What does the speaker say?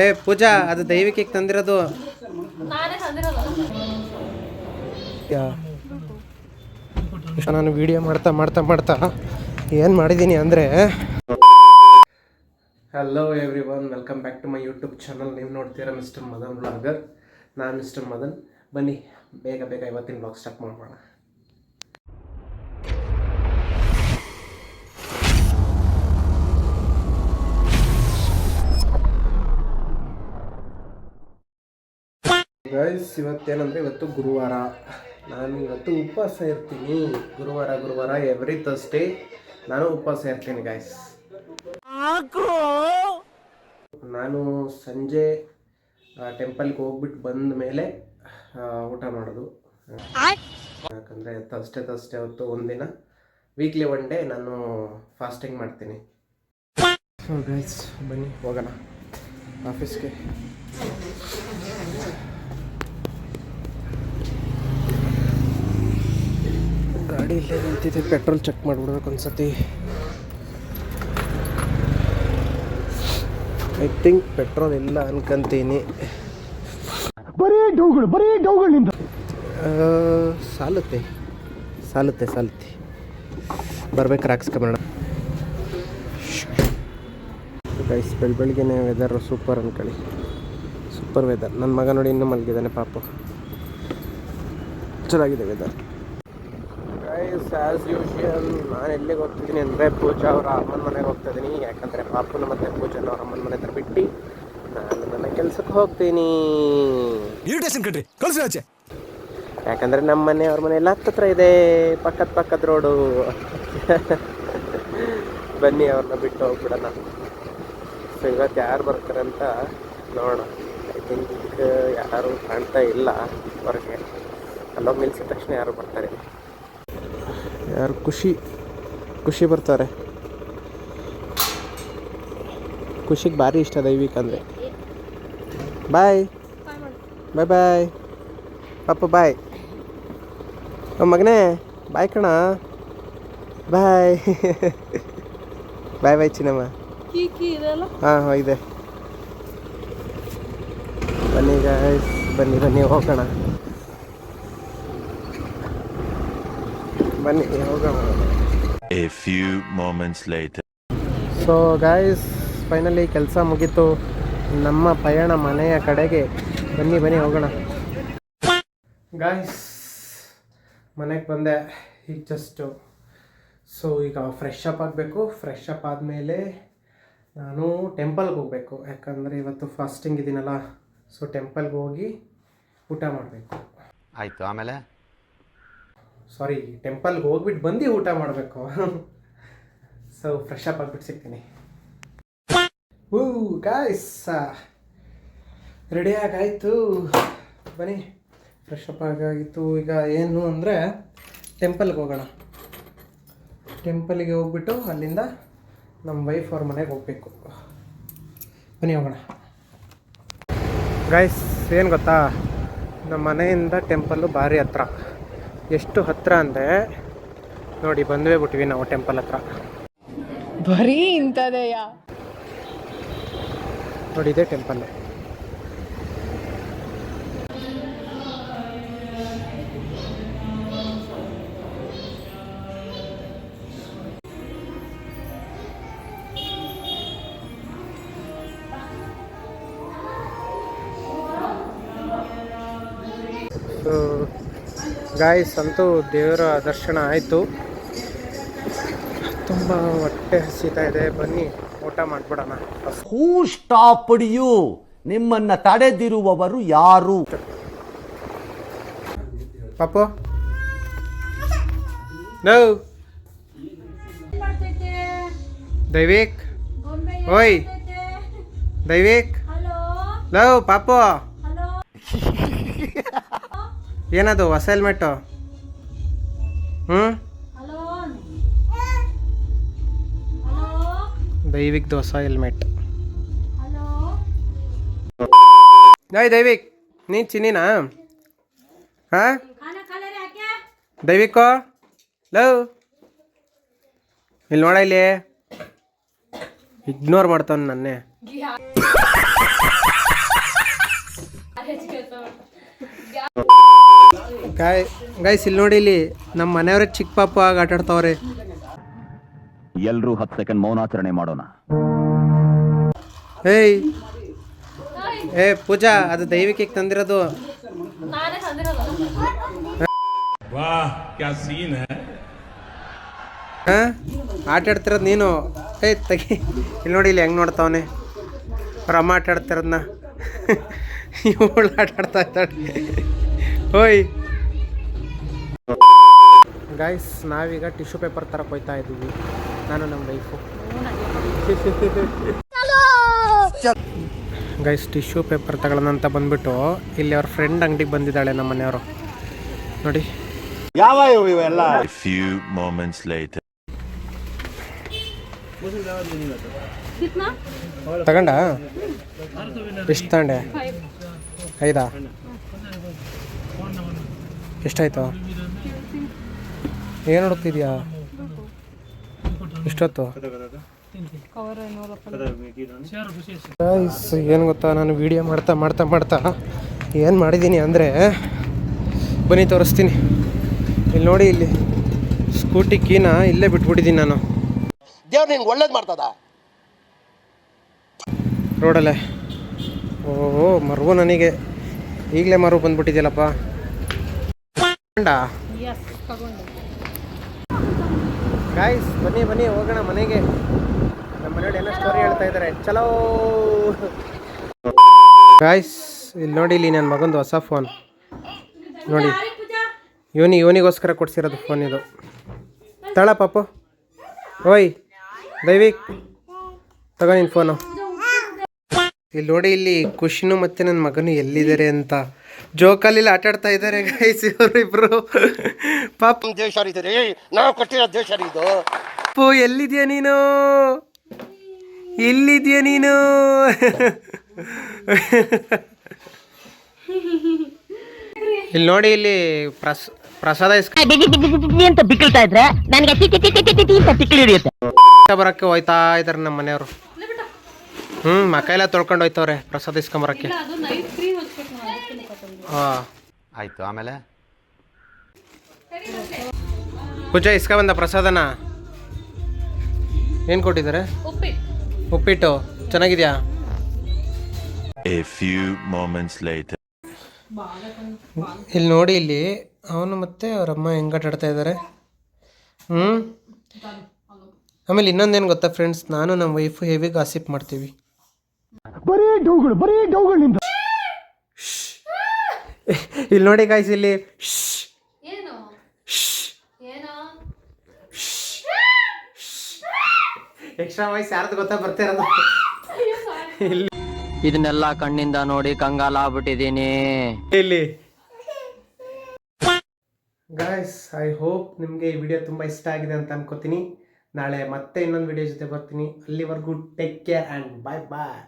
ಏ ಪೂಜಾ, ಅದು ದೈವಿಕ ತಂದಿರೋದು. ನಾನು ವಿಡಿಯೋ ಮಾಡ್ತಾ ಮಾಡ್ತಾ ಮಾಡ್ತಾ ಏನು ಮಾಡಿದ್ದೀನಿ ಅಂದರೆ, hello everyone, welcome back to my YouTube channel. ನೀವು ನೋಡ್ತೀರಾ ಮಿಸ್ಟರ್ ಮದನ್ ವ್ಲಾಗರ್. ನಾನು ಮಿಸ್ಟರ್ ಮದನ್. ಬನ್ನಿ ಬೇಗ ಬೇಗ ಇವತ್ತಿನ ವ್ಲಾಗ್ ಸ್ಟಾರ್ಟ್ ಮಾಡೋಣ. ಗೈಸ್, ಇವತ್ತೇನಂದರೆ ಇವತ್ತು ಗುರುವಾರ. ನಾನು ಇವತ್ತು ಉಪವಾಸ ಇರ್ತೀನಿ. ಗುರುವಾರ ಎವ್ರಿ ಥರ್ಸ್ಡೇ ನಾನು ಉಪವಾಸ ಇರ್ತೀನಿ ಗೈಸ್. ನಾನು ಸಂಜೆ ಟೆಂಪಲ್ಗೆ ಹೋಗ್ಬಿಟ್ಟು ಬಂದ ಮೇಲೆ ಊಟ ಮಾಡೋದು. ಯಾಕಂದರೆ ಥರ್ಸ್ಡೇ ಹೊತ್ತು ಒಂದಿನ, ವೀಕ್ಲಿ ಒನ್ ಡೇ ನಾನು ಫಾಸ್ಟಿಂಗ್ ಮಾಡ್ತೀನಿ. ಸೊ ಗೈಸ್, ಬನ್ನಿ ಹೋಗೋಣ ಆಫೀಸ್ಗೆ. ಗಾಡಿ ಇಲ್ಲೇ ನಿಂತಿದೆ, ಪೆಟ್ರೋಲ್ ಚೆಕ್ ಮಾಡಿಬಿಡ್ಬೇಕು ಒಂದ್ಸತಿ. ಐ ಥಿಂಕ್ ಪೆಟ್ರೋಲ್ ಇಲ್ಲ ಅನ್ಕೊಂತೀನಿ. ಬರೀ ಡೌಗಳಿಂದ ಸಾಲುತ್ತೆ ಬರ್ಬೇಕಾರೆ ಹಾಕ್ಸ್ಕೊಂಬರೋಣ. ಗೈಸ್, ಬೆಳಗ್ಗೆನೇ ವೆದರ್ ಸೂಪರ್ ಅನ್ಕೊಳ್ಳಿ, ಸೂಪರ್ ವೆದರ್. ನನ್ನ ಮಗ ನೋಡಿ ಇನ್ನೂ ಮಲಗಿದ್ದಾನೆ ಪಾಪ. ಚೆನ್ನಾಗಿದೆ ವೆದರ್ ಗೈಸ್. ಆ್ಯಸ್ ಯೂಶುವಲ್ ನಾನು ಎಲ್ಲಿಗೆ ಹೋಗ್ತಿದ್ದೀನಿ ಅಂದರೆ ಪೂಜಾ ಅವರ ಅಮ್ಮನ ಮನೆಗೆ ಹೋಗ್ತಾಯಿದ್ದೀನಿ. ಯಾಕಂದರೆ ಪಾಪನ ಮತ್ತು ಪೂಜಾನ ಅವ್ರ ಅಮ್ಮನ ಮನೆ ಹತ್ರ ಬಿಟ್ಟು ನಾನು ನನ್ನ ಕೆಲಸಕ್ಕೆ ಹೋಗ್ತೀನಿ. ಯಾಕಂದರೆ ನಮ್ಮ ಮನೆ ಅವ್ರ ಮನೆ ಎಲ್ಲ ಹತ್ತತ್ರ ಇದೆ, ಪಕ್ಕದ ರೋಡು. ಬನ್ನಿ ಅವ್ರನ್ನ ಬಿಟ್ಟು ಹೋಗ್ಬಿಡೋಣ. ಸೊ ಇವತ್ತು ಯಾರು ಬರ್ತಾರೆ ಅಂತ ನೋಡೋಣ. ಐ ಥಿಂಕ್ ಯಾರು ಕಾಣ್ತಾ ಇಲ್ಲ ಹೊರಗೆ. ಅಲ್ಲೋಗಿ ನಿಲ್ಸಿದ ತಕ್ಷಣ ಯಾರು ಬರ್ತಾರೆ. ಯಾರು ಖುಷಿ ಬರ್ತಾರೆ. ಖುಷಿಗೆ ಭಾರಿ ಇಷ್ಟ ದೈವಿಕ್ ಅಂದರೆ. ಬಾಯ್ ಪಾಪ ಬಾಯ್. ಮಗನೇ ಬಾಯ್ ಕಣ. ಬಾಯ್ ಚಿನ್ನಮ್ಮ. ಹಾಂ ಇದೆ. ಬನ್ನಿ ಗಾಯ್ಸ್, ಬನ್ನಿ ಹೋಗೋಣ. ಬನ್ನಿ ಹೋಗೋಣ. A few moments later. So guys, finally ಕೆಲಸ ಮುಗೀತು. ನಮ್ಮ ಪಯಣ ಮನೆಯ ಕಡೆಗೆ. ಬನ್ನಿ ಹೋಗೋಣ. ಗಾಯ್ಸ್, ಮನೆಗೆ ಬಂದೆ ಈಗ ಜಸ್ಟು. ಸೊ ಈಗ ಫ್ರೆಶ್ ಅಪ್ ಆಗಬೇಕು. ಫ್ರೆಶ್ ಅಪ್ ಆದಮೇಲೆ ನಾನು ಟೆಂಪಲ್ಗೆ ಹೋಗಬೇಕು. ಯಾಕಂದರೆ ಇವತ್ತು ಫಾಸ್ಟಿಂಗ್ ಇದ್ದೀನಲ್ಲ. ಸೊ ಟೆಂಪಲ್ಗೆ ಹೋಗಿ ಊಟ ಮಾಡಬೇಕು. ಆಯಿತು, ಆಮೇಲೆ ಟೆಂಪಲ್ಗೆ ಹೋಗ್ಬಿಟ್ಟು ಬಂದು ಊಟ ಮಾಡಬೇಕು. ಸೊ ಫ್ರೆಶ್ ಅಪ್ ಆಗಿಬಿಟ್ಟು ಸಿಗ್ತೀನಿ. ಗಾಯ್ಸ್, ರೆಡಿಯಾಗಾಯಿತು. ಬನ್ನಿ, ಫ್ರೆಶ್ ಅಪ್ ಆಗಿತ್ತು. ಈಗ ಏನು ಅಂದರೆ ಟೆಂಪಲ್ಗೆ ಹೋಗೋಣ. ಟೆಂಪಲ್ಗೆ ಹೋಗ್ಬಿಟ್ಟು ಅಲ್ಲಿಂದ ನಮ್ಮ ವೈಫ್ ಅವ್ರ ಮನೆಗೆ ಹೋಗಬೇಕು. ಬನ್ನಿ ಹೋಗೋಣ. ಗಾಯ್ಸ್, ಏನು ಗೊತ್ತಾ, ನಮ್ಮ ಮನೆಯಿಂದ ಟೆಂಪಲ್ಲು ಭಾರಿ ಹತ್ರ. ಎಷ್ಟು ಹತ್ರ ಅಂದರೆ ನೋಡಿ, ಬಂದುವೇ ಬಿಟ್ವಿ ನಾವು ಟೆಂಪಲ್ ಹತ್ರ. ಬರೀ ಇಂಥದೆಯಾ ನೋಡಿ, ಇದೆ ಟೆಂಪಲ್ಲು. ಸೊ ಗಾಯ್ಸ್, ಅಂತೂ ದೇವರ ದರ್ಶನ ಆಯಿತು. ತುಂಬ ಹೊಟ್ಟೆ ಹಸಿತಾ ಇದೆ. ಬನ್ನಿ ಊಟ ಮಾಡಿಬಿಡೋಣ. ಹೂ ಸ್ಟಾಪ್ಡ್ ಯು? ನಿಮ್ಮನ್ನ ತಡೆದಿರುವವರು ಯಾರು? ಪಾಪು ನೋ. ದೈವಿಕ್, ಓಯ್ ದೈವಿಕ್, ಲವ್ ಪಾಪು. ಏನದು ಹೊಸ ಹೆಲ್ಮೆಟ್ಟು? ದೈವಿಕ್ದು ಹೊಸ ಹೆಲ್ಮೆಟ್. ನಾಯ್ ದೈವಿಕ್, ನೀನು ಚಿನ್ನಿನಾ? ಹಾಂ ದೈವಿಕೋ, ಲವ್ ಇಲ್ಲಿ ನೋಡ, ಇಲ್ಲಿ ಇಗ್ನೋರ್ ಮಾಡ್ತಾನೆ ನನ್ನೇ. ಗೈಸ್ ಇಲ್ಲಿ ನೋಡಿ, ಇಲ್ಲಿ ನಮ್ಮ ಮನೆಯವ್ರೆ ಚಿಕ್ಕ ಪಾಪು ಆಗಿ ಆಟ ಆಡ್ತಾವ್ರೆ. ಎಲ್ರೂ 10 ಸೆಕೆಂಡ್ ಮೌನಾಚರಣೆ ಮಾಡೋಣ. ಏಯ್ ಪೂಜಾ, ಅದು ದೈವಿಕ ತಂದಿರೋದು. ಆಟ ಆಡ್ತಿರೋದು ನೀನು. ತೆಗಿ. ಇಲ್ಲಿ ನೋಡಿ, ಇಲ್ಲಿ ಹೆಂಗೆ ನೋಡ್ತಾವನೆ ಅವ್ರ ಅಮ್ಮ ಆಟ ಆಡ್ತಿರೋದನ್ನ. ಇವಳು ಆಟ ಆಡ್ತಾ ಇದ್ದಾಳೆ. ಓಯ್ ಗೈಸ್, ನಾವೀಗ ಟಿಶ್ಯೂ ಪೇಪರ್ ತರಕ್ಕೆ ಹೋಗ್ತಾ ಇದ್ದೀವಿ, ನಾನು ನಮ್ಮ ವೈಫು. ಗೈಸ್, ಟಿಶ್ಯೂ ಪೇಪರ್ ತಗೊಳ್ಳೋಣ ಅಂತ ಬಂದ್ಬಿಟ್ಟು ಇಲ್ಲಿ ಅವ್ರ ಫ್ರೆಂಡ್ ಅಂಗಡಿಗೆ ಬಂದಿದ್ದಾಳೆ ನಮ್ಮ ಮನೆಯವರು. ನೋಡಿ A few moments later. ತಗೊಂಡ ಎಷ್ಟು ತಗೊಂಡೆ? 5 ಎಷ್ಟಾಯ್ತು? ಏನು ಹುಡುಕ್ತಿದ್ಯಾ? ಎಷ್ಟೊತ್ತು? ಏನು ಗೊತ್ತಾ, ನಾನು ವಿಡಿಯೋ ಮಾಡ್ತಾ ಏನು ಮಾಡಿದ್ದೀನಿ ಅಂದರೆ, ಬನ್ನಿ ತೋರಿಸ್ತೀನಿ. ಇಲ್ಲಿ ನೋಡಿ, ಇಲ್ಲಿ ಸ್ಕೂಟಿ ಕೀನ ಇಲ್ಲೇ ಬಿಟ್ಬಿಟ್ಟಿದ್ದೀನಿ ನಾನು. ದೇವ್ರು ನಿನ್ಗೆ ಒಳ್ಳೇದು ಮಾಡ್ತದ ರೋಡಲ್ಲೇ. ಓಹೋ, ಮರವು ನನಗೆ ಈಗಲೇ ಮರವು ಬಂದ್ಬಿಟ್ಟಿದ್ಯಲ್ಲಪ್ಪ. ಗಾಯ್ಸ್, ಬನ್ನಿ ಹೋಗೋಣ ಮನೆಗೆ. ನಮ್ಮ ಮನೆಯವ್ರು ಏನೋ ಸ್ಟೋರಿ ಹೇಳ್ತಾ ಇದ್ದಾರೆ. ಚಲೋ ಗಾಯ್ಸ್, ಇಲ್ಲಿ ನೋಡಿ, ಇಲ್ಲಿ ನನ್ನ ಮಗಂದು ಹೊಸ ಫೋನ್ ನೋಡಿ. ಇವನಿಗೋಸ್ಕರ ಕೊಡ್ಸಿರೋದು ಫೋನ್ ಇದು. ತಳ ಪಾಪು. ಓಯ್ ದೈವಿಕ್, ತಗೋ ನಿನ್ನ ಫೋನು. ಇಲ್ಲಿ ನೋಡಿ, ಇಲ್ಲಿ ಖುಷಿನು ಮತ್ತು ನನ್ನ ಮಗನು ಎಲ್ಲಿದ್ದಾರೆ ಅಂತ ಜೋಕಲ್ಲಿ ಆಟ ಆಡ್ತಾ ಇದ್ದಾರೆ ಗೈಸ್ ಇವರು ಇಬ್ರು. ಪಾಪ ದೇಶ ರೀ, ನಾವು ಕಟ್ಟಿರೋ ದೇಶ ಇದು. ಪಾಪು, ಎಲ್ಲಿದ್ಯಾ ನೀನು? ಎಲ್ಲಿದ್ಯಾ ನೀನು? ಇಲ್ಲಿ ನೋಡಿ, ಇಲ್ಲಿ ಪ್ರಸಾದ ಅಂತ ಬಿಕ್ಕಳ್ತಾ ಇದ್ರೆ ನನಗೆ ತಿಕ್ಕಿ ಹಿಡಿಯುತ್ತೆ. ಬರಕ್ಕೆ ಹೋಯ್ತಾ ಇದಾರೆ ನಮ್ಮ ಮನೆಯವರು. ಮಕ್ಕ ಎಲ್ಲ ತೊಳ್ಕೊಂಡು ಹೋಯ್ತವ್ರೆ ಪ್ರಸಾದ ಇಸ್ಕೊಂಬರಕ್ಕೆ. ಹಾಂ ಆಯ್ತು. ಆಮೇಲೆ ಪೂಜಾ ಇಸ್ಕೊಂಬಂದ ಪ್ರಸಾದನ. ಏನು ಕೊಟ್ಟಿದ್ದಾರೆ? ಉಪ್ಪಿಟ್ಟು. ಚೆನ್ನಾಗಿದ್ಯಾ? A few moments later. ಇಲ್ಲಿ ನೋಡಿ, ಇಲ್ಲಿ ಅವನು ಮತ್ತೆ ಅವರಮ್ಮ ಹೆಂಗೆ ಆಟ ಆಡ್ತಾ ಇದ್ದಾರೆ. ಆಮೇಲೆ ಇನ್ನೊಂದೇನು ಗೊತ್ತಾ ಫ್ರೆಂಡ್ಸ್, ನಾನು ನಮ್ಮ ವೈಫು ಹೆವಿ ಗಾಸಿಪ್ ಮಾಡ್ತೀವಿ. ಇಲ್ಲಿ ನೋಡಿ ಗಾಯ್ಸ್, ಇಲ್ಲಿ ಎಕ್ಸ್ಟ್ರಾ ವಾಯ್ಸ್ ಯಾರ್ದು ಗೊತ್ತಾ ಬರ್ತಿರೋದು. ಇದನ್ನೆಲ್ಲ ಕಣ್ಣಿಂದ ನೋಡಿ ಕಂಗಾಲ ಆಗ್ಬಿಟ್ಟಿದೀನಿ. ಇಲ್ಲಿ ಗಾಯ್ಸ್, ಐ ಹೋಪ್ ನಿಮಗೆ ಈ ವಿಡಿಯೋ ತುಂಬ ಇಷ್ಟ ಆಗಿದೆ ಅಂತ ಅನ್ಕೋತೀನಿ. ನಾಳೆ ಮತ್ತೆ ಇನ್ನೊಂದು ವಿಡಿಯೋ ಜೊತೆ ಬರ್ತೀನಿ. ಅಲ್ಲಿವರೆಗೂ take care and bye bye.